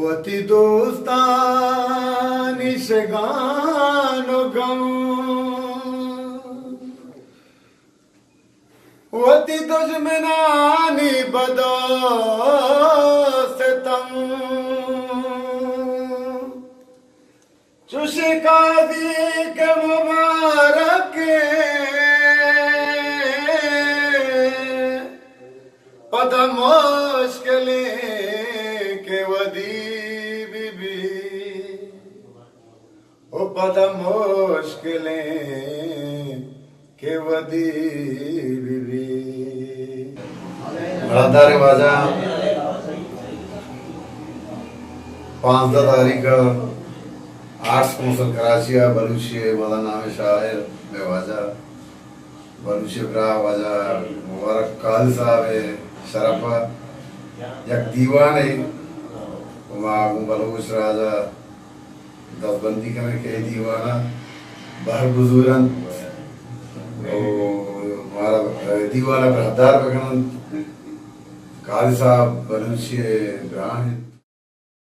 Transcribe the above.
वती दोस्तानी से गानो गम वती दुश्मनानी बदो से तम चुश कादी के मुबारक पद मुश्किलें के वदी बीबी ओ पद मुश्किलें के वदी बीबी बड़ादारे वाजा 5 तारीख आर्ट्स कौंसिल कराची बलूची वाला नाम शायर में वाजा बलूची ब्रा वाजा मुबारक काल साहब शरफा यक दीवान है मागू बलूच राजा दबंदी करने के दीवाना बाहर बुजुर्गन हमारा दीवाना बरदार बगन काल साहब बलूची ब्रा है।